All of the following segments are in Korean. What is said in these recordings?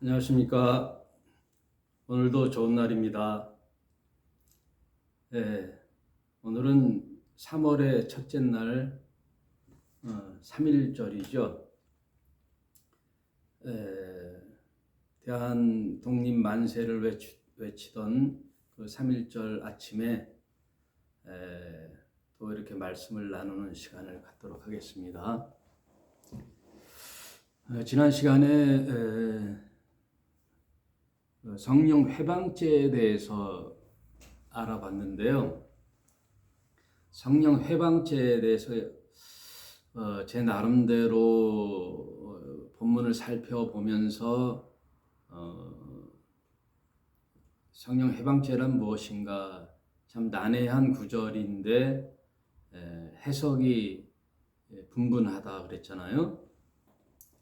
안녕하십니까. 오늘도 좋은 날입니다. 오늘은 3월의 첫째 날, 3.1절이죠. 대한 독립 만세를 외치던 그 3.1절 아침에 또 이렇게 말씀을 나누는 시간을 갖도록 하겠습니다. 지난 시간에 성령 회방죄에 대해서 알아봤는데요. 성령 회방죄에 대해서 제 나름대로 본문을 살펴보면서 성령 회방죄란 무엇인가 참 난해한 구절인데 해석이 분분하다 그랬잖아요.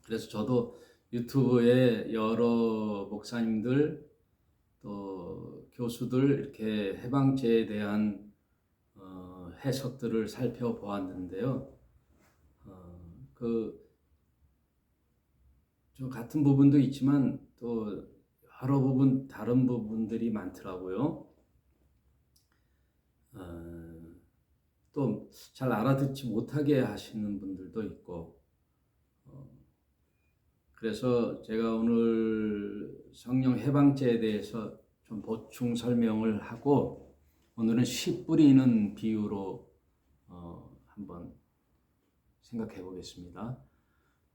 그래서 저도 유튜브에 여러 목사님들 또 교수들 이렇게 해방죄에 대한 해석들을 살펴보았는데요. 좀 같은 부분도 있지만 또 여러 부분 다른 부분들이 많더라고요. 또 잘 알아듣지 못하게 하시는 분들도 있고. 그래서 제가 오늘 성령 해방죄에 대해서 좀 보충 설명을 하고 오늘은 씨 뿌리는 비유로 한번 생각해 보겠습니다.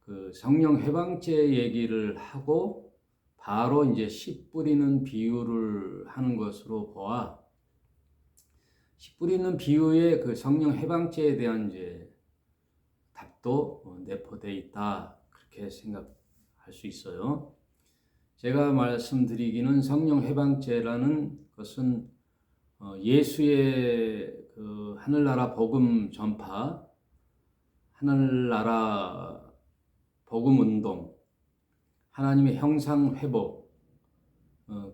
그 성령 해방죄 얘기를 하고 바로 이제 씨 뿌리는 비유를 하는 것으로 보아 씨 뿌리는 비유에 그 성령 해방죄에 대한 이제 답도 내포되어 있다 그렇게 생각할 수 있어요. 제가 말씀드리기는 성령 해방죄라는 것은 예수의 그 하늘나라 복음 전파, 하늘나라 복음 운동, 하나님의 형상 회복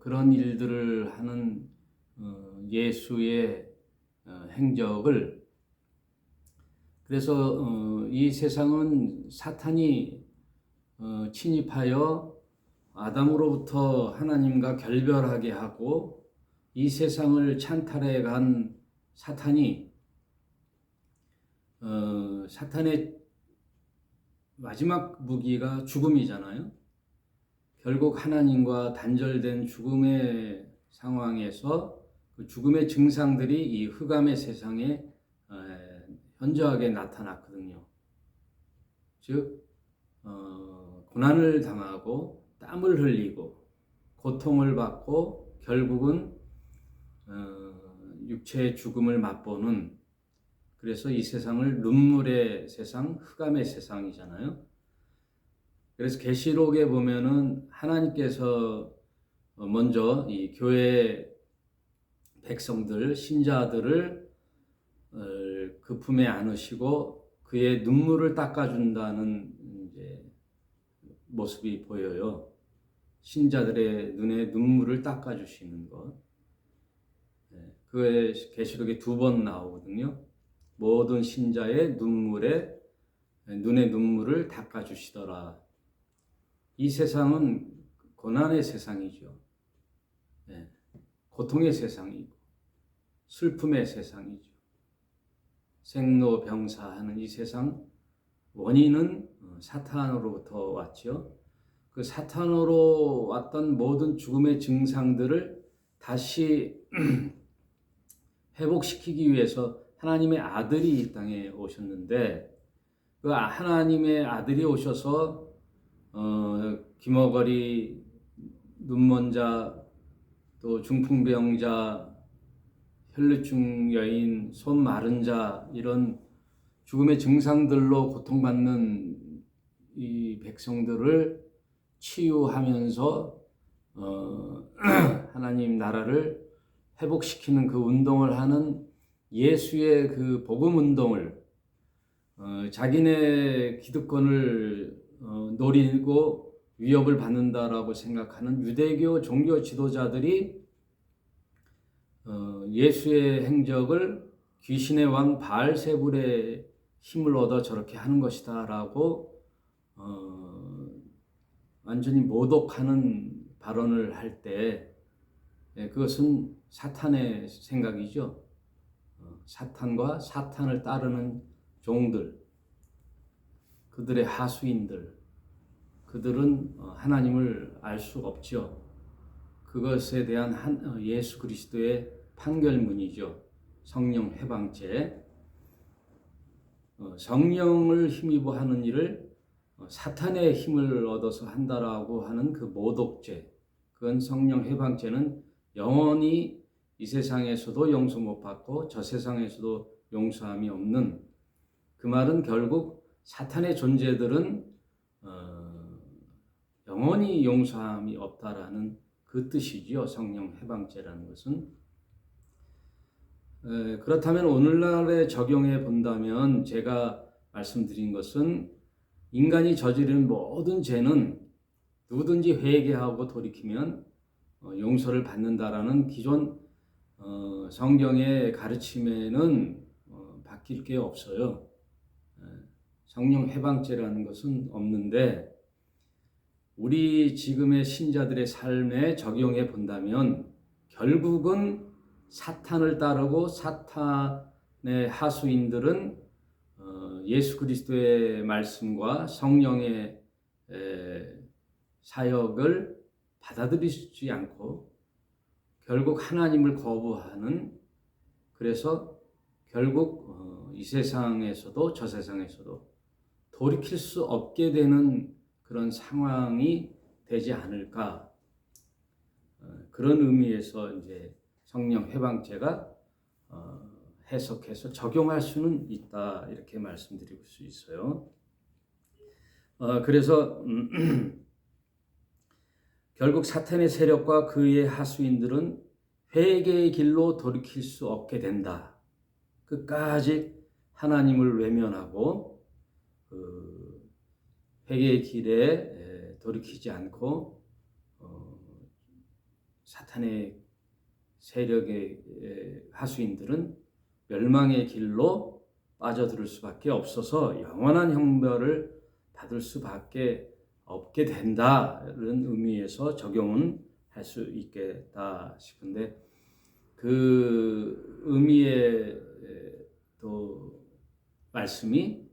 그런 일들을 하는 예수의 행적을 그래서 이 세상은 사탄이 침입하여 아담으로부터 하나님과 결별하게 하고 이 세상을 찬탈해 간 사탄이 사탄의 마지막 무기가 죽음이잖아요. 결국 하나님과 단절된 죽음의 상황에서 그 죽음의 증상들이 이 흑암의 세상에 현저하게 나타났거든요. 즉 고난을 당하고 땀을 흘리고 고통을 받고 결국은 육체의 죽음을 맛보는 그래서 이 세상을 눈물의 세상, 흑암의 세상이잖아요. 그래서 계시록에 보면은 하나님께서 먼저 이 교회 백성들, 신자들을 그 품에 안으시고 그의 눈물을 닦아준다는 이제 모습이 보여요. 신자들의 눈에 눈물을 닦아주시는 것. 그게 계시록에 2번 나오거든요. 모든 신자의 눈에 눈물을 닦아주시더라. 이 세상은 고난의 세상이죠. 고통의 세상이고 슬픔의 세상이죠. 생로병사하는 이 세상 원인은 사탄으로부터 왔죠. 그 사탄으로 왔던 모든 죽음의 증상들을 다시 회복시키기 위해서 하나님의 아들이 이 땅에 오셨는데 그 하나님의 아들이 오셔서 기머거리, 눈먼 자, 또 중풍병자, 혈루증 여인, 손 마른 자 이런 죽음의 증상들로 고통받는 이 백성들을 치유하면서 하나님 나라를 회복시키는 그 운동을 하는 예수의 그 복음 운동을 자기네 기득권을 노리고 위협을 받는다라고 생각하는 유대교 종교 지도자들이 예수의 행적을 귀신의 왕 바알세불의 힘을 얻어 저렇게 하는 것이다라고 완전히 모독하는 발언을 할 때 그것은 사탄의 생각이죠. 사탄과 사탄을 따르는 종들, 그들의 하수인들, 그들은 하나님을 알 수 없죠. 그것에 대한 예수 그리스도의 판결문이죠. 성령 해방죄. 성령을 힘입어 하는 일을 사탄의 힘을 얻어서 한다라고 하는 그 모독죄, 그건 성령 해방죄는 영원히 이 세상에서도 용서 못 받고 저 세상에서도 용서함이 없는, 그 말은 결국 사탄의 존재들은 영원히 용서함이 없다라는 그 뜻이지요. 성령 해방죄라는 것은. 그렇다면 오늘날에 적용해 본다면 제가 말씀드린 것은 인간이 저지른 모든 죄는 누구든지 회개하고 돌이키면 용서를 받는다라는 기존 성경의 가르침에는 바뀔 게 없어요. 성령 해방죄라는 것은 없는데 우리 지금의 신자들의 삶에 적용해 본다면 결국은 사탄을 따르고 사탄의 하수인들은 예수 그리스도의 말씀과 성령의 사역을 받아들이지 않고 결국 하나님을 거부하는, 그래서 결국 이 세상에서도 저 세상에서도 돌이킬 수 없게 되는 그런 상황이 되지 않을까, 그런 의미에서 이제 성령 해방죄가 해석해서 적용할 수는 있다, 이렇게 말씀드릴 수 있어요. 그래서 결국 사탄의 세력과 그의 하수인들은 회개의 길로 돌이킬 수 없게 된다. 끝까지 하나님을 외면하고 회개의 길에 돌이키지 않고 사탄의 세력의 하수인들은 멸망의 길로 빠져들 수밖에 없어서 영원한 형벌을 받을 수밖에 없게 된다는 의미에서 적용은 할 수 있겠다 싶은데, 그 의미의 또 말씀이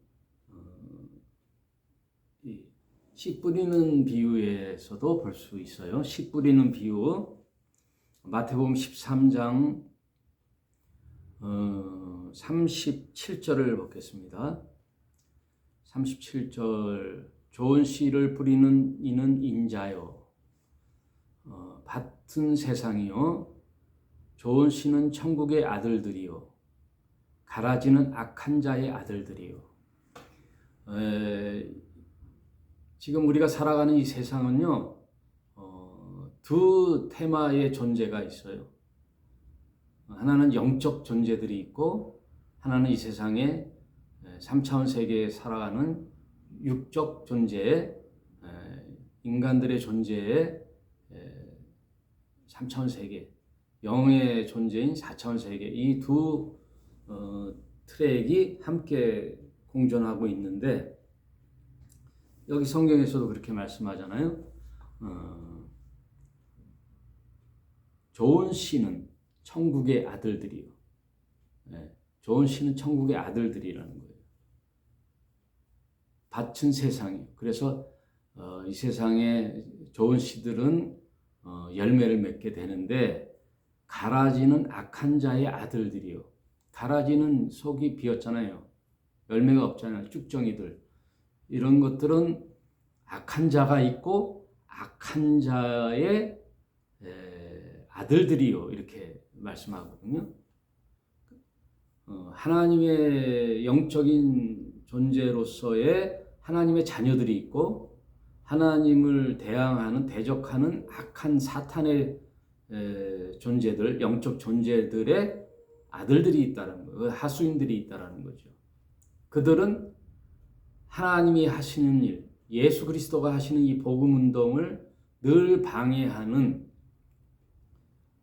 씨 뿌리는 비유에서도 볼 수 있어요. 씨 뿌리는 비유, 마태복음 13장 37절을 보겠습니다. 37절, 좋은 씨를 뿌리는 이는 인자요, 밭은 세상이요, 좋은 씨는 천국의 아들들이요, 가라지는 악한 자의 아들들이요. 지금 우리가 살아가는 이 세상은요, 두 테마의 존재가 있어요. 하나는 영적 존재들이 있고, 하나는 이 세상에 3차원 세계에 살아가는 육적 존재의 인간들의 존재의 3차원 세계, 영의 존재인 4차원 세계, 이 두 트랙이 함께 공존하고 있는데, 여기 성경에서도 그렇게 말씀하잖아요. 좋은 씨는 천국의 아들들이요. 좋은 씨는 천국의 아들들이라는 거예요. 밭은 세상이요. 그래서 이 세상에 좋은 씨들은 열매를 맺게 되는데, 가라지는 악한 자의 아들들이요. 가라지는 속이 비었잖아요. 열매가 없잖아요. 쭉정이들. 이런 것들은 악한 자가 있고 악한 자의 아들들이요, 이렇게 말씀하거든요. 하나님의 영적인 존재로서의 하나님의 자녀들이 있고, 하나님을 대적하는 악한 사탄의 존재들, 영적 존재들의 아들들이 있다는 거예요. 하수인들이 있다는 거죠. 그들은 하나님이 하시는 일, 예수 그리스도가 하시는 이 복음 운동을 늘 방해하는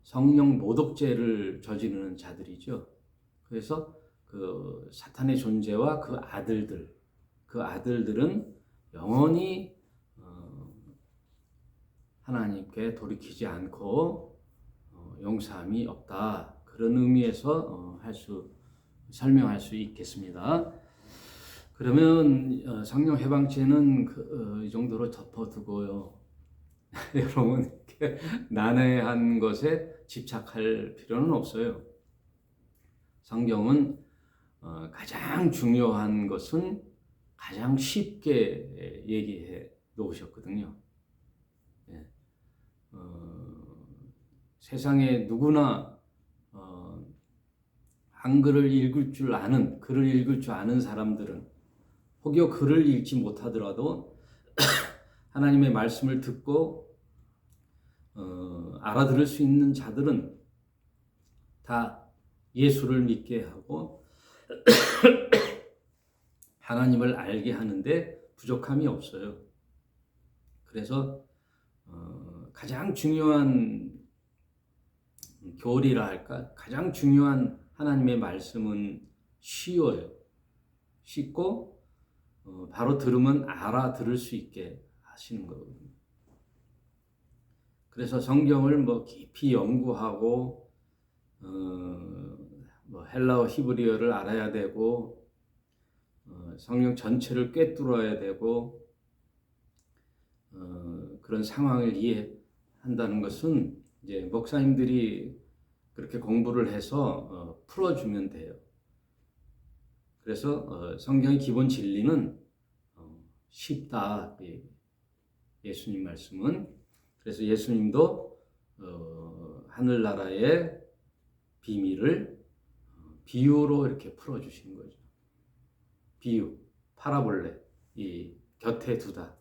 성령 모독죄를 저지르는 자들이죠. 그래서 그 사탄의 존재와 그 아들들은 영원히 하나님께 돌이키지 않고 용서함이 없다. 그런 의미에서 설명할 수 있겠습니다. 그러면 성령 해방죄는 이 정도로 덮어두고요. 여러분 이렇게 난해한 것에 집착할 필요는 없어요. 성경은 가장 중요한 것은 가장 쉽게 얘기해 놓으셨거든요. 예. 세상에 누구나 한글을 읽을 줄 아는, 글을 읽을 줄 아는 사람들은 혹여 글을 읽지 못하더라도 하나님의 말씀을 듣고 알아들을 수 있는 자들은 다 예수를 믿게 하고 하나님을 알게 하는데 부족함이 없어요. 그래서 가장 중요한 교리라 할까? 가장 중요한 하나님의 말씀은 쉬워요. 쉽고 바로 들으면 알아들을 수 있게 하시는 거거든요. 그래서 성경을 깊이 연구하고 헬라어 히브리어를 알아야 되고 성경 전체를 꿰뚫어야 되고 그런 상황을 이해한다는 것은 이제 목사님들이 그렇게 공부를 해서 풀어주면 돼요. 그래서 성경의 기본 진리는 쉽다. 예수님 말씀은. 그래서 예수님도 하늘나라의 비밀을 비유로 이렇게 풀어주시는 거죠. 비유, 파라볼레, 이 곁에 두다.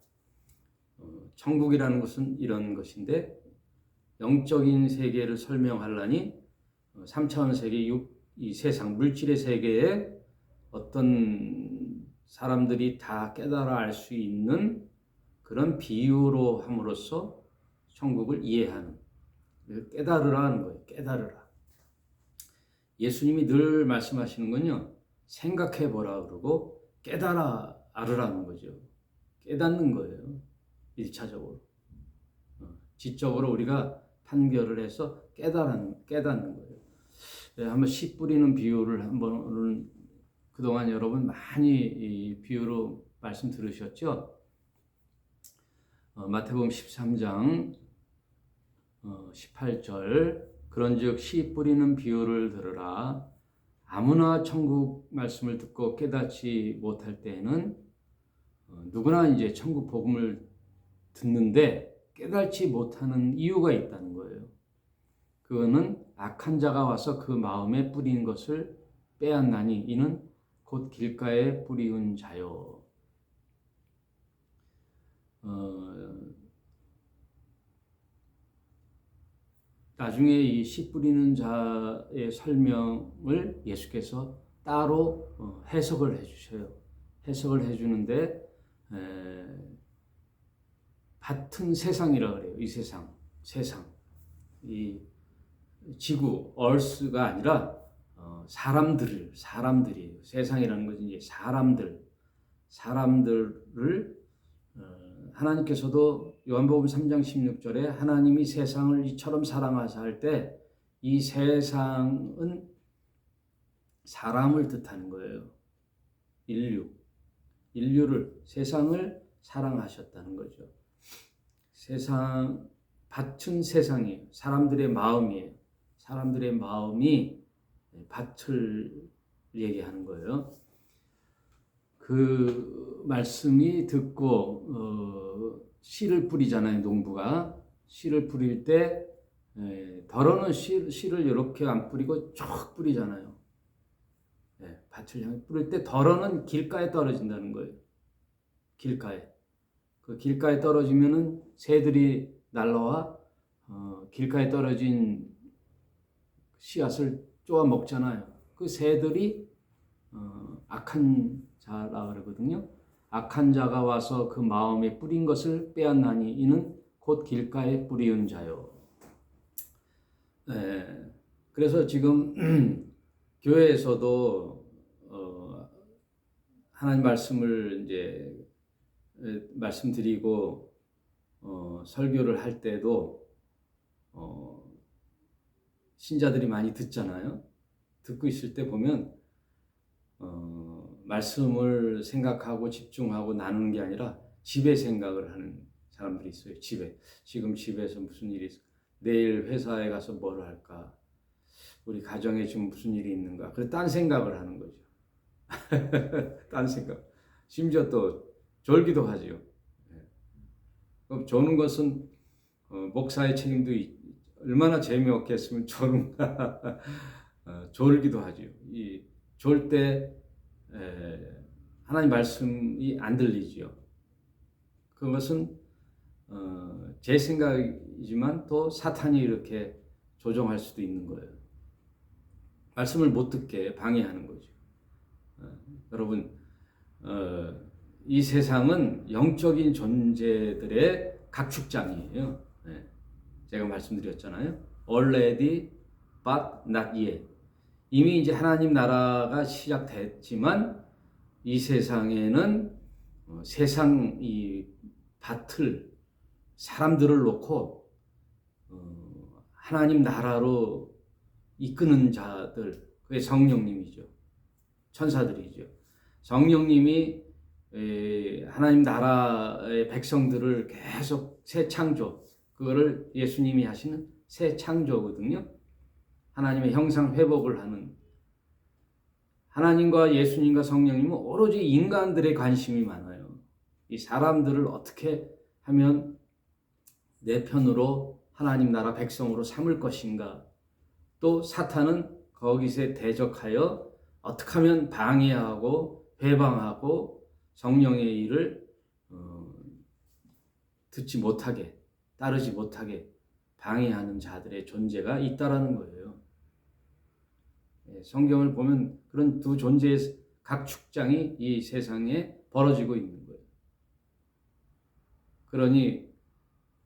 천국이라는 것은 이런 것인데 영적인 세계를 설명하려니 3차원 세계, 이 세상 물질의 세계에 어떤 사람들이 다 깨달아 알 수 있는 그런 비유로 함으로써 천국을 이해하는, 깨달으라는 거예요. 깨달으라. 예수님이 늘 말씀하시는 건요, 생각해 보라 그러고 깨달아 알으라는 거죠. 깨닫는 거예요. 1차적으로. 지적으로 우리가 판결을 해서 깨닫는 거예요. 한번 씨 뿌리는 비유를 한번 그동안 여러분 많이 이 비유로 말씀 들으셨죠? 마태복음 13장 18절 그런즉 씨 뿌리는 비유를 들으라. 아무나 천국 말씀을 듣고 깨닫지 못할 때에는 누구나 이제 천국 복음을 듣는데 깨닫지 못하는 이유가 있다는 거예요. 그거는 악한 자가 와서 그 마음에 뿌린 것을 빼앗나니 이는 곧 길가에 뿌리운 자요. 나중에 이 씨 뿌리는 자의 설명을 예수께서 따로 해석을 해주셔요. 해석을 해주는데 같은 세상이라 그래요. 이 세상, 이 지구, 얼스가 아니라 사람들이에요. 세상이라는 것은 이제 사람들을 하나님께서도 요한복음 3장 16절에 하나님이 세상을 이처럼 사랑하사 할 때 이 세상은 사람을 뜻하는 거예요. 인류를, 세상을 사랑하셨다는 거죠. 밭은 세상이에요. 사람들의 마음이에요. 사람들의 마음이 밭을 얘기하는 거예요. 그 말씀이 듣고 씨를 뿌리잖아요. 농부가 씨를 뿌릴 때 덜어는 씨를 이렇게 안 뿌리고 쭉 뿌리잖아요. 밭을 향해 뿌릴 때 덜어는 길가에 떨어진다는 거예요. 길가에. 그 길가에 떨어지면은 새들이 날라와 길가에 떨어진 씨앗을 쪼아 먹잖아요. 그 새들이 악한 자라 그러거든요. 악한 자가 와서 그 마음에 뿌린 것을 빼앗나니 이는 곧 길가에 뿌리운 자요. 그래서 지금 교회에서도 하나님 말씀을 이제 말씀드리고 설교를 할 때도 신자들이 많이 듣잖아요. 듣고 있을 때 보면 말씀을 생각하고 집중하고 나누는 게 아니라 집에 생각을 하는 사람들이 있어요. 지금 집에서 무슨 일이 있을까? 내일 회사에 가서 뭘 할까? 우리 가정에 지금 무슨 일이 있는가? 그래 딴 생각을 하는 거죠. 딴 생각. 심지어 또 졸기도 하지요. 그럼 조는 것은 목사의 책임도 얼마나 재미없겠으면 조는가. 졸기도 하지요. 졸 때 하나님 말씀이 안 들리지요. 그것은 제 생각이지만 또 사탄이 이렇게 조종할 수도 있는 거예요. 말씀을 못 듣게 방해하는 거죠. 여러분, 이 세상은 영적인 존재들의 각축장이에요. 네. 제가 말씀드렸잖아요. Already, but not yet. 이미 이제 하나님 나라가 시작됐지만 이 세상에는 세상 이 밭을 사람들을 놓고 하나님 나라로 이끄는 자들, 그게 성령님이죠. 천사들이죠. 성령님이 하나님 나라의 백성들을 계속 새 창조, 그거를 예수님이 하시는 새 창조거든요. 하나님의 형상 회복을 하는, 하나님과 예수님과 성령님은 오로지 인간들의 관심이 많아요. 이 사람들을 어떻게 하면 내 편으로 하나님 나라 백성으로 삼을 것인가. 또 사탄은 거기서 대적하여 어떻게 하면 방해하고 배방하고 성령의 일을 듣지 못하게, 따르지 못하게 방해하는 자들의 존재가 있다라는 거예요. 성경을 보면 그런 두 존재의 각축장이 이 세상에 벌어지고 있는 거예요. 그러니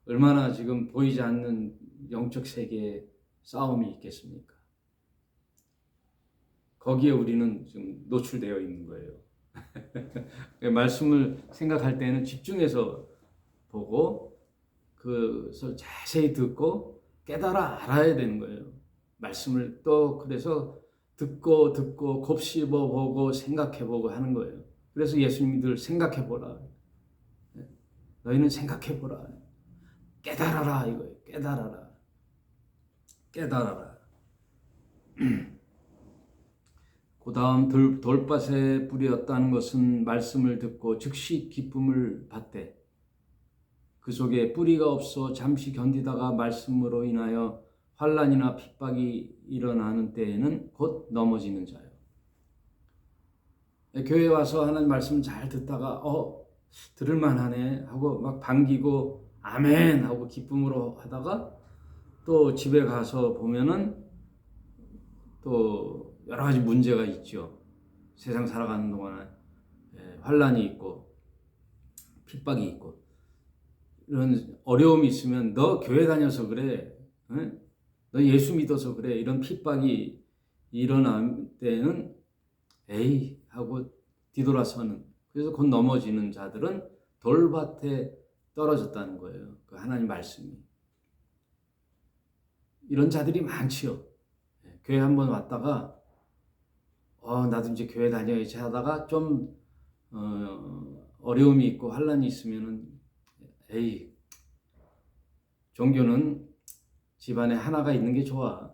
얼마나 지금 보이지 않는 영적 세계에 싸움이 있겠습니까? 거기에 우리는 지금 노출되어 있는 거예요. 말씀을 생각할 때는 집중해서 보고 그것을 자세히 듣고 깨달아 알아야 되는 거예요. 말씀을 또 그래서 듣고 곱씹어 보고 생각해 보고 하는 거예요. 그래서 예수님들 생각해 보라. 너희는 생각해 보라. 깨달아라 이거예요. 깨달아라. 깨달아라. 그 다음 돌밭에 뿌리였다는 것은 말씀을 듣고 즉시 기쁨을 받되 그 속에 뿌리가 없어 잠시 견디다가 말씀으로 인하여 환난이나 핍박이 일어나는 때에는 곧 넘어지는 자요. 교회에 와서 하는 말씀 잘 듣다가 들을만하네 하고 막 반기고 아멘 하고 기쁨으로 하다가 또 집에 가서 보면은 또 여러 가지 문제가 있죠. 세상 살아가는 동안에 환난이 있고 핍박이 있고 이런 어려움이 있으면 너 교회 다녀서 그래, 너 예수 믿어서 그래, 이런 핍박이 일어날 때는 에이 하고 뒤돌아서는, 그래서 곧 넘어지는 자들은 돌밭에 떨어졌다는 거예요. 그 하나님 말씀이. 이런 자들이 많지요. 교회 한번 왔다가 나도 이제 교회 다녀야지 하다가 좀 어려움이 있고 환난이 있으면은 에이, 종교는 집안에 하나가 있는 게 좋아.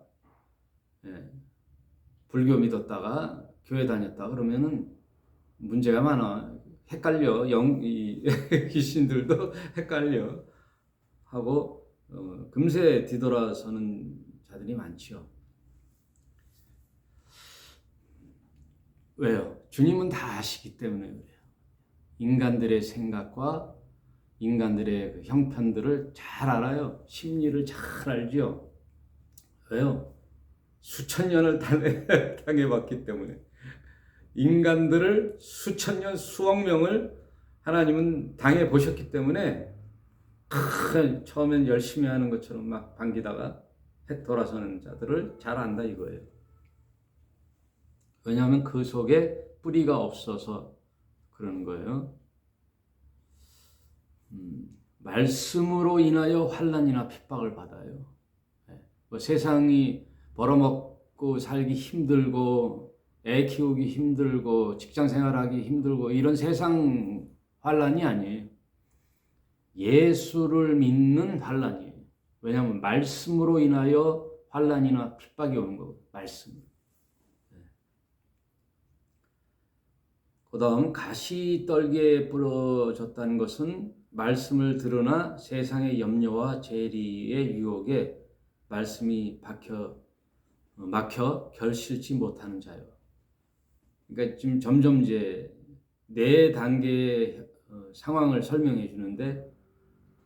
불교 믿었다가 교회 다녔다 그러면은 문제가 많아. 헷갈려. 귀신들도 헷갈려 하고 금세 뒤돌아서는 자들이 많지요. 왜요? 주님은 다 아시기 때문에 그래요. 인간들의 생각과 인간들의 그 형편들을 잘 알아요. 심리를 잘 알죠. 왜요? 수천 년을 당해봤기 때문에. 인간들을 수천 년, 수억 명을 하나님은 당해보셨기 때문에 처음엔 열심히 하는 것처럼 막 반기다가 돌아서는 자들을 잘 안다 이거예요. 왜냐하면 그 속에 뿌리가 없어서 그러는 거예요. 말씀으로 인하여 환난이나 핍박을 받아요. 뭐 세상이 벌어먹고 살기 힘들고 애 키우기 힘들고 직장 생활하기 힘들고 이런 세상 환난이 아니에요. 예수를 믿는 환난이에요. 왜냐하면 말씀으로 인하여 환난이나 핍박이 오는 거고 말씀. 그 다음 가시떨기에 부러졌다는 것은 말씀을 들으나 세상의 염려와 재리의 유혹에 말씀이 막혀 결실치 못하는 자요. 그러니까 지금 점점 이제 네 단계의 상황을 설명해 주는데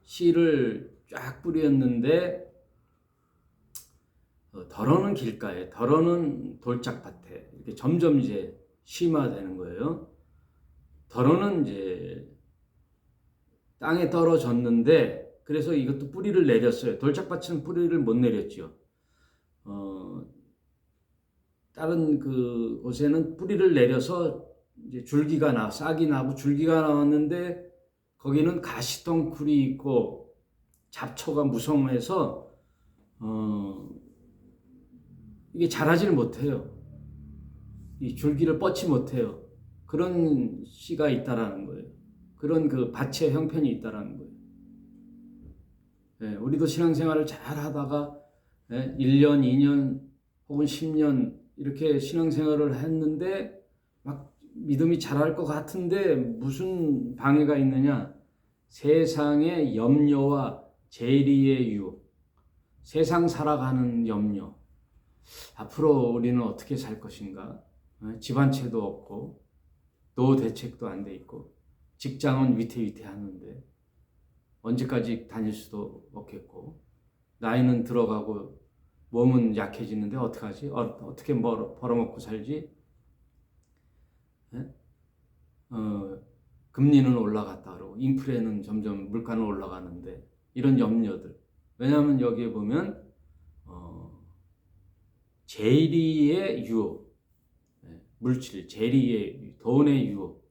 씨를 쫙 뿌렸는데 덜어는 길가에, 덜어는 돌짝밭에 이렇게 점점 이제 심화되는 거예요. 덜어는 이제 땅에 떨어졌는데 그래서 이것도 뿌리를 내렸어요. 돌짝밭은 뿌리를 못 내렸죠. 다른 그 곳에는 뿌리를 내려서 이제 줄기가 싹이 나고 줄기가 나왔는데 거기는 가시덩굴이 있고 잡초가 무성해서 이게 자라지를 못해요. 이 줄기를 뻗지 못해요. 그런 씨가 있다라는 거예요. 그런 그 밭의 형편이 있다라는 거예요. 네, 우리도 신앙생활을 잘 하다가 1년, 2년 혹은 10년 이렇게 신앙생활을 했는데 막 믿음이 자랄 것 같은데 무슨 방해가 있느냐? 세상의 염려와 재리의 유혹, 세상 살아가는 염려. 앞으로 우리는 어떻게 살 것인가? 집안채도 없고 노후 대책도 안 돼 있고 직장은 위태위태하는데 언제까지 다닐 수도 없겠고 나이는 들어가고 몸은 약해지는데 어떡하지? 어떻게 벌어먹고 살지? 금리는 올라갔다 그러고 인플레는 점점 물가는 올라가는데 이런 염려들. 왜냐하면 여기에 보면 재리의 유혹, 물질, 재리의 돈의 유혹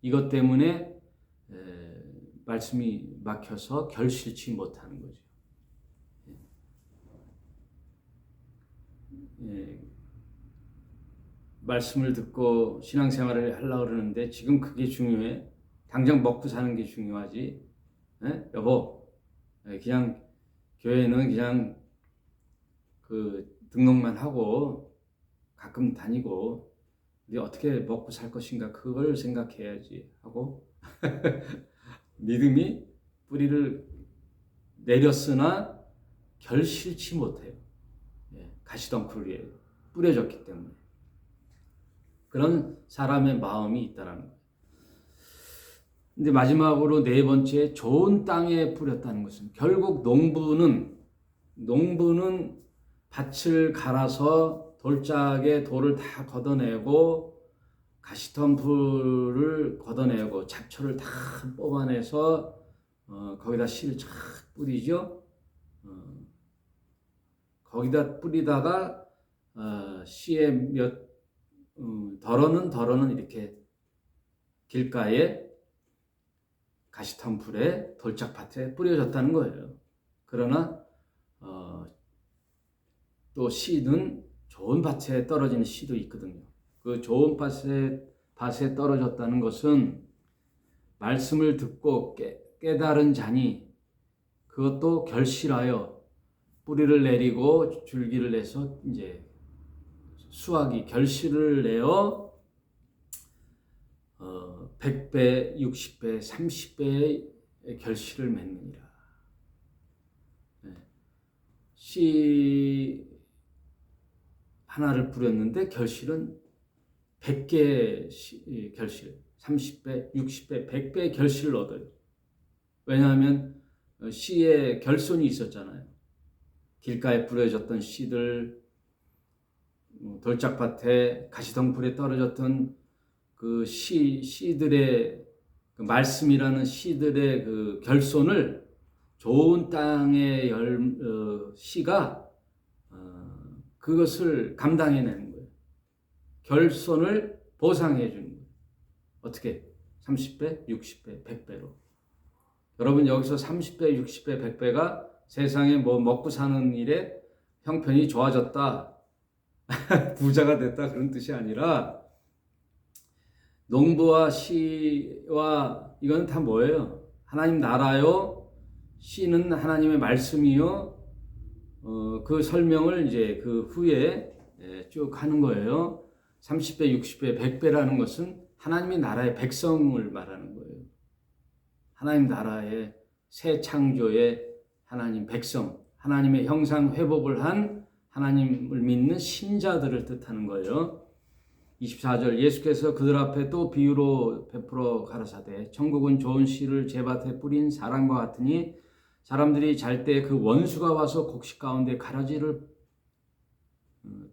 이것 때문에 말씀이 막혀서 결실치 못하는 거죠. 말씀을 듣고 신앙생활을 하려고 그러는데 지금 그게 중요해? 당장 먹고 사는 게 중요하지? 여보, 그냥 교회는 그냥 그 등록만 하고 가끔 다니고 우리 어떻게 먹고 살 것인가 그걸 생각해야지 하고 믿음이 뿌리를 내렸으나 결실치 못해요. 가시덩굴 위에 뿌려졌기 때문에 그런 사람의 마음이 있다라는 거예요. 근데 마지막으로 네 번째 좋은 땅에 뿌렸다는 것은 결국 농부는 밭을 갈아서 돌짝에 돌을 다 걷어내고 가시덤불을 걷어내고 잡초를 다 뽑아내서 거기다 씨를 쫙 뿌리죠. 거기다 뿌리다가 씨에 덜어는 이렇게 길가에 가시덤불에 돌짝밭에 뿌려졌다는 거예요. 그러나 또 씨는 좋은 밭에 떨어지는 씨도 있거든요. 그 좋은 밭에 떨어졌다는 것은 말씀을 듣고 깨달은 자니 그것도 결실하여 뿌리를 내리고 줄기를 내서 이제 수확이 결실을 내어 100배, 60배, 30배의 결실을 맺느니라. 씨 하나를 뿌렸는데 결실은 100개의 결실, 30배, 60배, 100배의 결실을 얻어요. 왜냐하면 씨의 결손이 있었잖아요. 길가에 뿌려졌던 씨들, 돌짝밭에 가시덩굴에 떨어졌던 그 씨들의 그 말씀이라는 씨들의 그 결손을 좋은 땅의 씨가 그것을 감당해내는 거예요. 결손을 보상해 주는 거예요. 어떻게? 30배, 60배, 100배로. 여러분 여기서 30배, 60배, 100배가 세상에 뭐 먹고 사는 일에 형편이 좋아졌다, 부자가 됐다 그런 뜻이 아니라 농부와 시와 이건 다 뭐예요? 하나님 나라요, 시는 하나님의 말씀이요. 그 설명을 이제 그 후에 쭉 하는 거예요. 30배, 60배, 100배라는 것은 하나님의 나라의 백성을 말하는 거예요. 하나님 나라의 새 창조의 하나님 백성, 하나님의 형상 회복을 한 하나님을 믿는 신자들을 뜻하는 거예요. 24절 예수께서 그들 앞에 또 비유로 베풀어 가라사대 천국은 좋은 씨를 제밭에 뿌린 사람과 같으니 사람들이 잘 때 그 원수가 와서 곡식 가운데 가라지를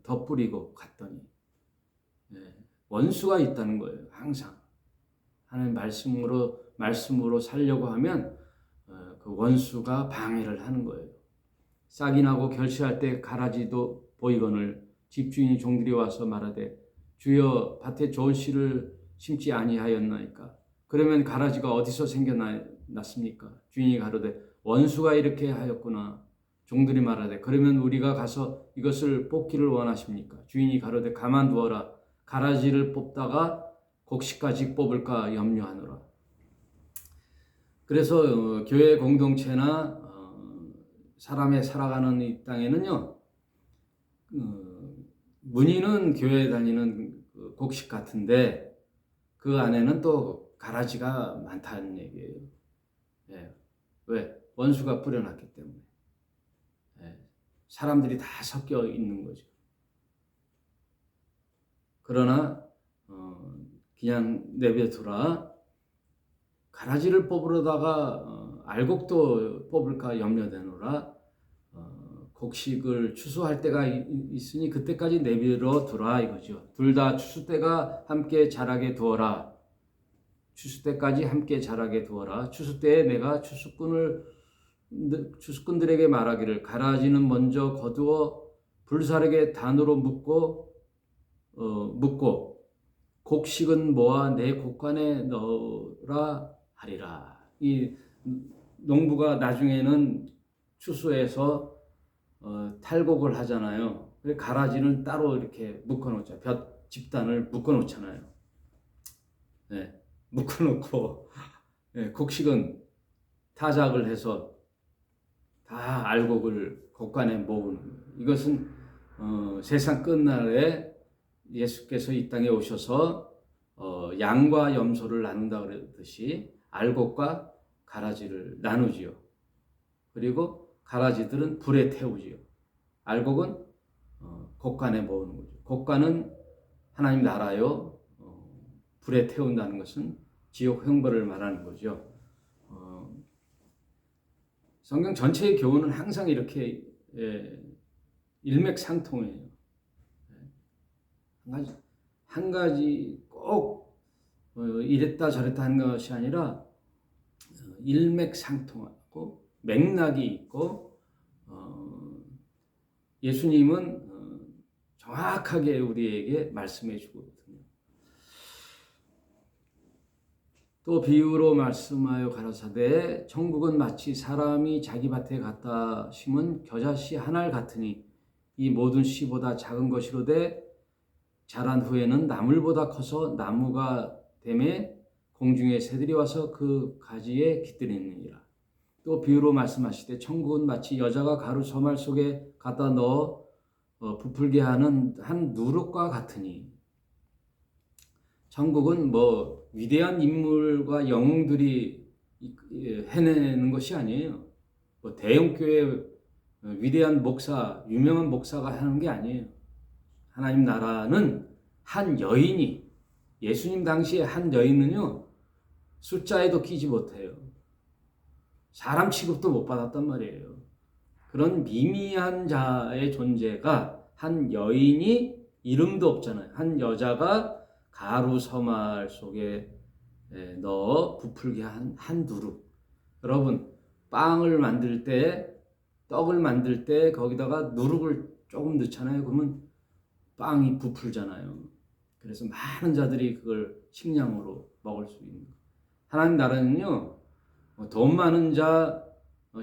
덧뿌리고 갔더니 원수가 있다는 거예요. 항상 하나님 말씀으로 살려고 하면 그 원수가 방해를 하는 거예요. 싹이 나고 결실할 때 가라지도 보이거늘 집주인이 종들이 와서 말하되 주여 밭에 좋은 씨를 심지 아니하였나이까. 그러면 가라지가 어디서 생겨났습니까? 주인이 가로되 원수가 이렇게 하였구나. 종들이 말하되 그러면 우리가 가서 이것을 뽑기를 원하십니까? 주인이 가로되 가만두어라. 가라지를 뽑다가 곡식까지 뽑을까 염려하노라. 그래서 교회 공동체나 사람의 살아가는 이 땅에는요, 문의는 교회 다니는 곡식 같은데 그 안에는 또 가라지가 많다는 얘기예요. 왜? 원수가 뿌려놨기 때문에. 사람들이 다 섞여 있는 거죠. 그러나 그냥 내버려두라. 가라지를 뽑으려다가 알곡도 뽑을까 염려되노라. 곡식을 추수할 때가 있으니 그때까지 내버려 두라 이거죠. 둘 다 추수 때가 함께 자라게 두어라. 추수 때까지 함께 자라게 두어라. 추수 때에 내가 추수꾼들에게 말하기를 가라지는 먼저 거두어 불사르게 단으로 묶고 곡식은 모아 내 곡간에 넣으라 하리라. 이 농부가 나중에는 추수해서 탈곡을 하잖아요. 가라지는 따로 이렇게 묶어놓죠. 집단을 묶어놓잖아요. 묶어놓고 곡식은 타작을 해서 다 알곡을 곡간에 모으는 거예요. 이것은 세상 끝날에 예수께서 이 땅에 오셔서 양과 염소를 나눈다 그랬듯이 알곡과 가라지를 나누지요. 그리고 가라지들은 불에 태우지요. 알곡은 곡간에 모으는 거죠. 곡간은 하나님 나라요. 불에 태운다는 것은 지옥 형벌을 말하는 거죠. 성경 전체의 교훈은 항상 이렇게 일맥상통해요. 한 가지 꼭 이랬다 저랬다 하는 것이 아니라 일맥상통하고 맥락이 있고 예수님은 정확하게 우리에게 말씀해 주거든요. 또 비유로 말씀하여 가라사대 천국은 마치 사람이 자기 밭에 갖다 심은 겨자씨 한 알 같으니 이 모든 씨보다 작은 것이로되 자란 후에는 나물보다 커서 나무가 되매 공중의 새들이 와서 그 가지에 깃들이느니라. 또 비유로 말씀하시되 천국은 마치 여자가 가루 서말 속에 갖다 넣어 부풀게 하는 한 누룩과 같으니. 천국은 뭐 위대한 인물과 영웅들이 해내는 것이 아니에요. 뭐 대형교회 위대한 목사, 유명한 목사가 하는 게 아니에요. 하나님 나라는 한 여인이, 예수님 당시에 한 여인은요, 숫자에도 끼지 못해요. 사람 취급도 못 받았단 말이에요. 그런 미미한 자의 존재가 한 여인이 이름도 없잖아요. 한 여자가 가루 서말 속에 넣어 부풀게 한 두릅. 여러분, 빵을 만들 때, 떡을 만들 때 거기다가 누룩을 조금 넣잖아요. 그러면 빵이 부풀잖아요. 그래서 많은 자들이 그걸 식량으로 먹을 수 있는 거예요. 하나님 나라는요, 돈 많은 자,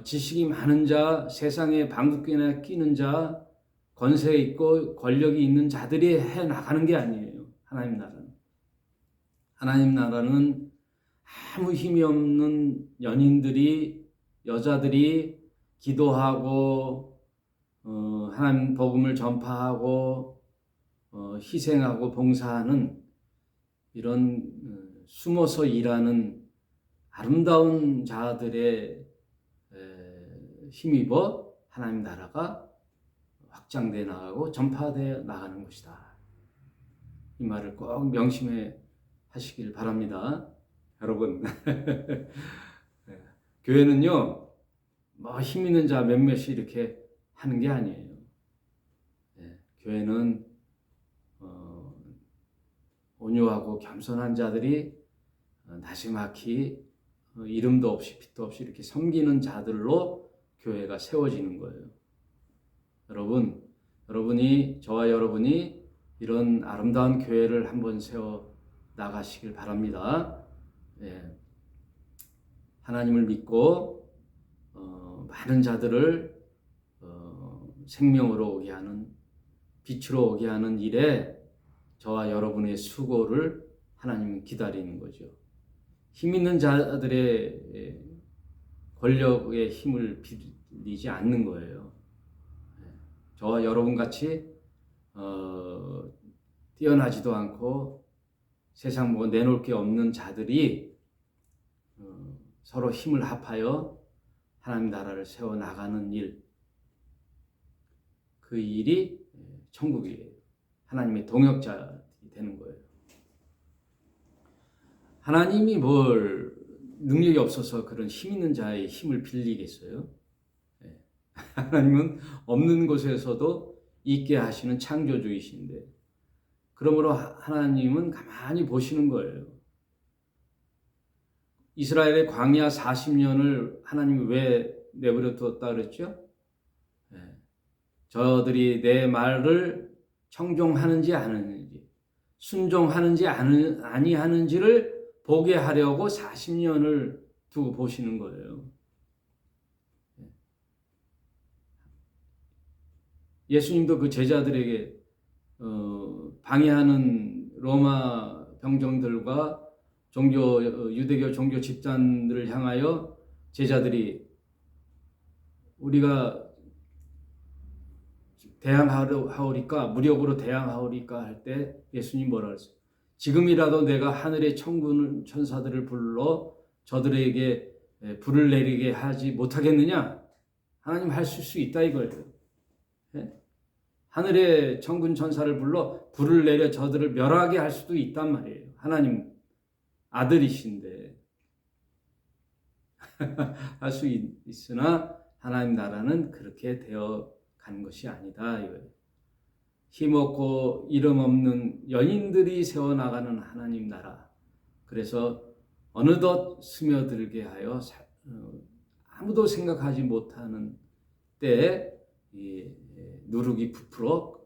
지식이 많은 자, 세상에 방귀깨나 끼는 자, 권세 있고 권력이 있는 자들이 해 나가는 게 아니에요. 하나님 나라는. 하나님 나라는 아무 힘이 없는 연인들이, 여자들이 기도하고 하나님 복음을 전파하고 희생하고 봉사하는 이런 숨어서 일하는 아름다운 자들의 힘입어 하나님 나라가 확장돼 나가고 전파돼 나가는 것이다. 이 말을 꼭 명심해 하시길 바랍니다. 여러분, 교회는요, 뭐 힘 있는 자 몇몇이 이렇게 하는 게 아니에요. 교회는 온유하고 겸손한 자들이 나지막히 이름도 없이 빛도 없이 이렇게 섬기는 자들로 교회가 세워지는 거예요. 여러분이 저와 여러분이 이런 아름다운 교회를 한번 세워 나가시길 바랍니다. 하나님을 믿고 많은 자들을 생명으로 오게 하는, 빛으로 오게 하는 일에 저와 여러분의 수고를 하나님은 기다리는 거죠. 힘 있는 자들의 권력의 힘을 빌리지 않는 거예요. 저와 여러분 같이 뛰어나지도 않고 세상 뭐 내놓을 게 없는 자들이 서로 힘을 합하여 하나님 나라를 세워 나가는 일, 그 일이 천국이에요. 하나님의 동역자들이 되는 거예요. 하나님이 뭘 능력이 없어서 그런 힘 있는 자의 힘을 빌리겠어요? 하나님은 없는 곳에서도 있게 하시는 창조주이신데, 그러므로 하나님은 가만히 보시는 거예요. 이스라엘의 광야 40년을 하나님이 왜 내버려 두었다 그랬죠? 저들이 내 말을 청종하는지 안 하는지, 순종하는지 아니하는지를 보게 하려고 40년을 두고 보시는 거예요. 예수님도 그 제자들에게 방해하는 로마 병정들과 유대교 종교 집단들을 향하여 제자들이 우리가 대항하오리까, 무력으로 대항하오리까 할 때 예수님 뭐라 그랬어요? 지금이라도 내가 하늘의 천군 천사들을 불러 저들에게 불을 내리게 하지 못하겠느냐? 하나님 할 수 있다 이거예요. 하늘의 천군 천사를 불러 불을 내려 저들을 멸하게 할 수도 있단 말이에요. 하나님 아들이신데 할 수 있으나 하나님 나라는 그렇게 되어 가는 것이 아니다 이거예요. 힘없고 이름 없는 연인들이 세워나가는 하나님 나라. 그래서 어느덧 스며들게 하여 아무도 생각하지 못하는 때에 누룩이 부풀어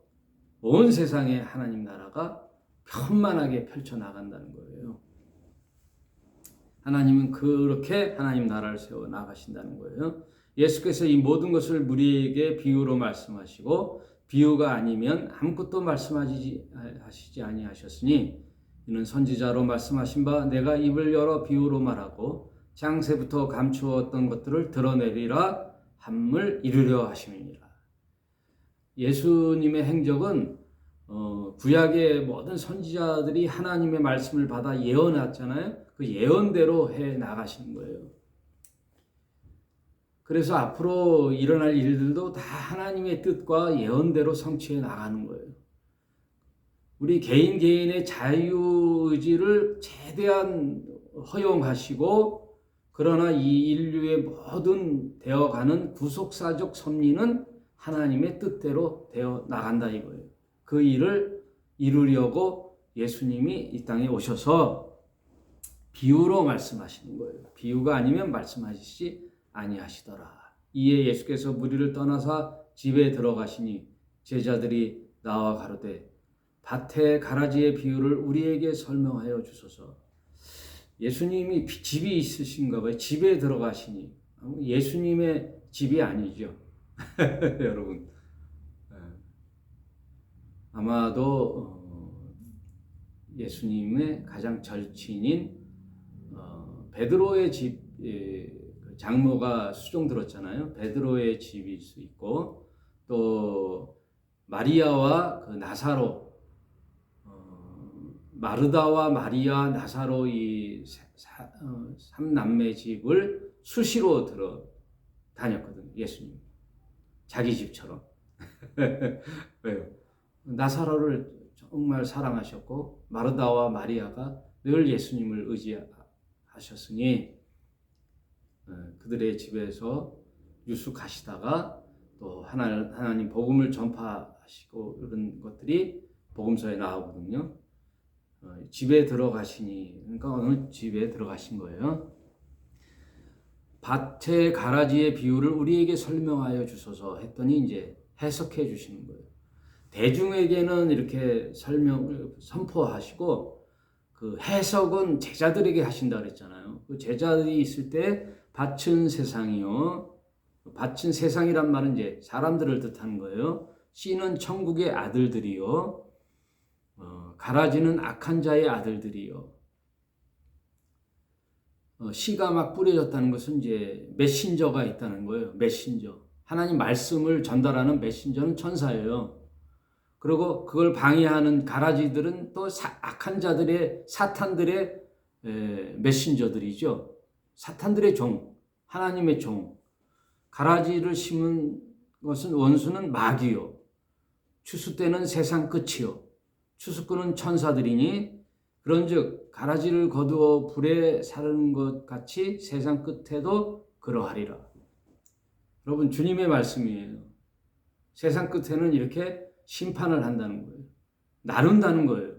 온 세상에 하나님 나라가 편만하게 펼쳐나간다는 거예요. 하나님은 그렇게 하나님 나라를 세워 나가신다는 거예요. 예수께서 이 모든 것을 우리에게 비유로 말씀하시고 비유가 아니면 아무것도 말씀하시지 아니하셨으니 이는 선지자로 말씀하신 바 내가 입을 열어 비유로 말하고 장세부터 감추었던 것들을 드러내리라 함을 이루려 하심이니라. 예수님의 행적은 구약의 모든 선지자들이 하나님의 말씀을 받아 예언했잖아요. 그 예언대로 해 나가시는 거예요. 그래서 앞으로 일어날 일들도 다 하나님의 뜻과 예언대로 성취해 나가는 거예요. 우리 개인의 자유의지를 최대한 허용하시고, 그러나 이 인류의 모든 되어가는 구속사적 섭리는 하나님의 뜻대로 되어 나간다 이거예요. 그 일을 이루려고 예수님이 이 땅에 오셔서 비유로 말씀하시는 거예요. 비유가 아니면 말씀하시지 아니하시더라. 이에 예수께서 무리를 떠나사 집에 들어가시니 제자들이 나와 가로되 밭의 가라지의 비유를 우리에게 설명하여 주소서. 예수님이 집이 있으신가 봐요. 집에 들어가시니. 예수님의 집이 아니죠. 여러분. 아마도 예수님의 가장 절친인 베드로의 집, 장모가 수종 들었잖아요. 베드로의 집일 수 있고, 또 마리아와 그 나사로, 마르다와 마리아, 나사로 이 삼남매 집을 수시로 들어 다녔거든요. 예수님. 자기 집처럼. 왜요? 나사로를 정말 사랑하셨고 마르다와 마리아가 늘 예수님을 의지하셨으니 그들의 집에서 유숙하시다가 또 하나님 복음을 전파하시고 이런 것들이 복음서에 나오거든요. 집에 들어가시니, 그러니까 어느 집에 들어가신 거예요. 밭의 가라지의 비유를 우리에게 설명하여 주소서 했더니 이제 해석해 주시는 거예요. 대중에게는 이렇게 선포하시고 그 해석은 제자들에게 하신다 그랬잖아요. 그 제자들이 있을 때 밭은 세상이요. 밭은 세상이란 말은 이제 사람들을 뜻하는 거예요. 씨는 천국의 아들들이요. 가라지는 악한 자의 아들들이요. 씨가 막 뿌려졌다는 것은 이제 메신저가 있다는 거예요. 메신저. 하나님 말씀을 전달하는 메신저는 천사예요. 그리고 그걸 방해하는 가라지들은 또 악한 자들의, 사탄들의 메신저들이죠. 사탄들의 종, 하나님의 종. 가라지를 심은 것은 원수는 마귀요. 추수 때는 세상 끝이요. 추수꾼은 천사들이니 그런즉 가라지를 거두어 불에 사르는 것 같이 세상 끝에도 그러하리라. 여러분, 주님의 말씀이에요. 세상 끝에는 이렇게 심판을 한다는 거예요. 나눈다는 거예요.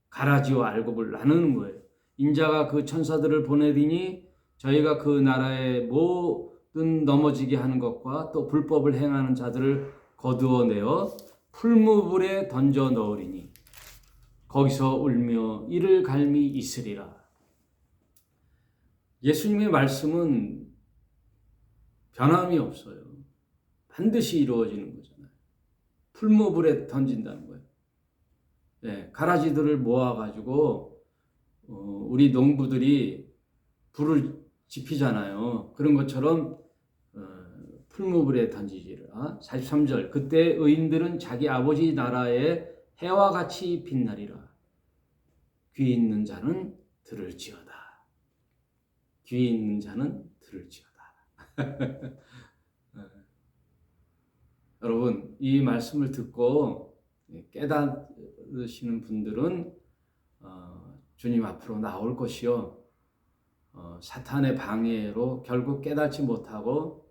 가라지와 알곡을 나누는 거예요. 인자가 그 천사들을 보내리니 저희가 그 나라의 모든 넘어지게 하는 것과 또 불법을 행하는 자들을 거두어내어 풀무불에 던져 넣으리니 거기서 울며 이를 갈미 있으리라. 예수님의 말씀은 변함이 없어요. 반드시 이루어지는 거잖아요. 풀무불에 던진다는 거예요. 네, 가라지들을 모아가지고 우리 농부들이 불을 지피잖아요. 그런 것처럼 풀무불에 던지지라. 43절 그때 의인들은 자기 아버지 나라에 해와 같이 빛나리라. 귀 있는 자는 들을지어다. 귀 있는 자는 들을지어다. 여러분, 이 말씀을 듣고 깨닫으시는 분들은 주님 앞으로 나올 것이요. 사탄의 방해로 결국 깨닫지 못하고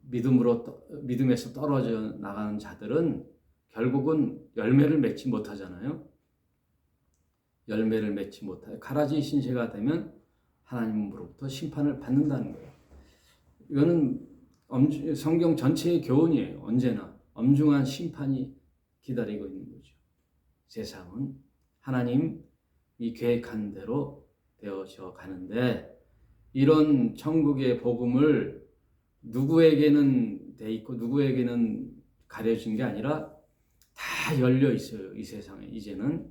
믿음에서 떨어져 나가는 자들은 결국은 열매를 맺지 못하잖아요. 열매를 맺지 못하여 가라지 신세가 되면 하나님으로부터 심판을 받는다는 거예요. 이거는 성경 전체의 교훈이에요. 언제나 엄중한 심판이 기다리고 있는 거죠. 세상은 하나님이 계획한 대로 되어져 가는데 이런 천국의 복음을 누구에게는 돼 있고 누구에게는 가려진 게 아니라 다 열려 있어요. 이 세상에 이제는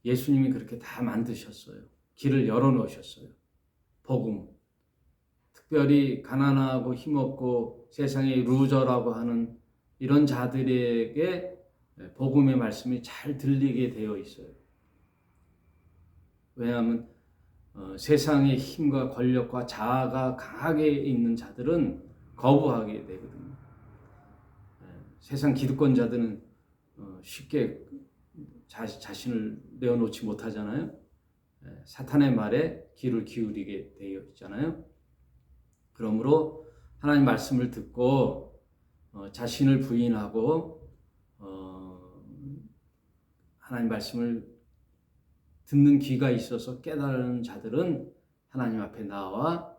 예수님이 그렇게 다 만드셨어요. 길을 열어놓으셨어요. 복음. 특별히 가난하고 힘없고 세상에 루저라고 하는 이런 자들에게 복음의 말씀이 잘 들리게 되어 있어요. 왜냐하면 세상의 힘과 권력과 자아가 강하게 있는 자들은 거부하게 되거든요. 세상 기득권자들은 쉽게 자신을 내어놓지 못하잖아요. 사탄의 말에 귀를 기울이게 되어 있잖아요. 그러므로 하나님 말씀을 듣고 자신을 부인하고 하나님 말씀을 듣는 귀가 있어서 깨달은 자들은 하나님 앞에 나와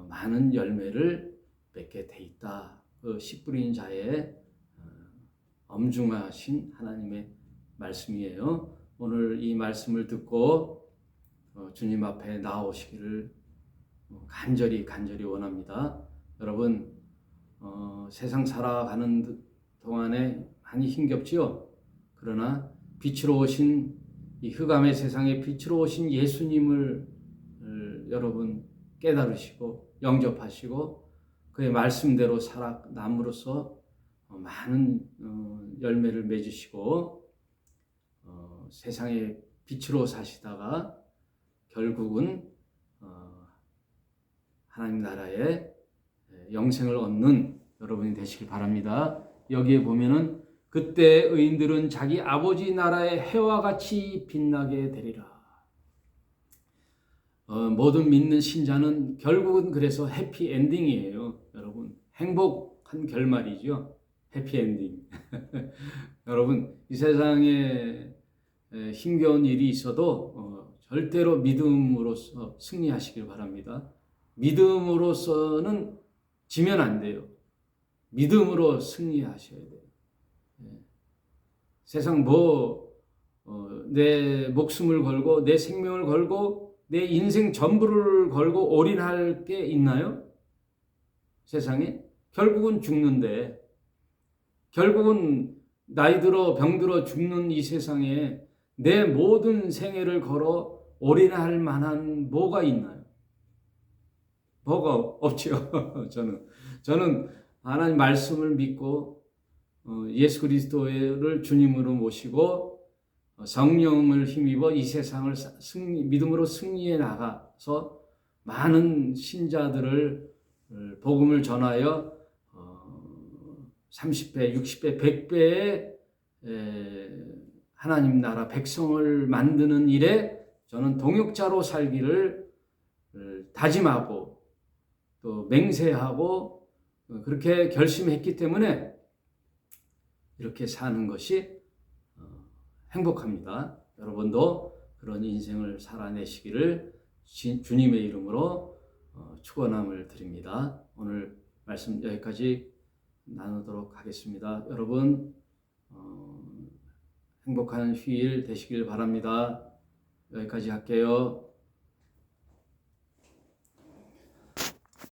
많은 열매를 맺게 돼 있다. 그 씨 뿌린 자의 엄중하신 하나님의 말씀이에요. 오늘 이 말씀을 듣고 주님 앞에 나오시기를 간절히 원합니다. 여러분, 세상 살아가는 동안에 많이 힘겹지요. 그러나 빛으로 오신 이 흑암의 세상에 빛으로 오신 예수님을 여러분 깨달으시고 영접하시고 그의 말씀대로 살아남으로써 많은 열매를 맺으시고 세상의 빛으로 사시다가 결국은 하나님 나라의 영생을 얻는 여러분이 되시길 바랍니다. 여기에 보면은 그때 의인들은 자기 아버지 나라의 해와 같이 빛나게 되리라. 모든 믿는 신자는 결국은 그래서 해피엔딩이에요. 여러분, 행복한 결말이죠. 해피엔딩. 여러분, 이 세상에 힘겨운 일이 있어도 절대로 믿음으로써 승리하시길 바랍니다. 믿음으로서는 지면 안 돼요. 믿음으로 승리하셔야 돼요. 세상 내 목숨을 걸고 내 생명을 걸고 내 인생 전부를 걸고 올인할 게 있나요? 세상에? 결국은 죽는데, 결국은 나이 들어 병들어 죽는 이 세상에 내 모든 생애를 걸어 올인할 만한 뭐가 있나요? 뭐가 없죠. 저는 하나님 말씀을 믿고 예수 그리스도를 주님으로 모시고 성령을 힘입어 이 세상을 믿음으로 승리해 나가서 많은 신자들을 복음을 전하여 30배, 60배, 100배의 하나님 나라 백성을 만드는 일에 저는 동역자로 살기를 다짐하고 또 맹세하고 그렇게 결심했기 때문에 이렇게 사는 것이 행복합니다. 여러분도 그런 인생을 살아내시기를 주님의 이름으로 축원함을 드립니다. 오늘 말씀 여기까지 나누도록 하겠습니다. 여러분 행복한 휴일 되시길 바랍니다. 여기까지 할게요.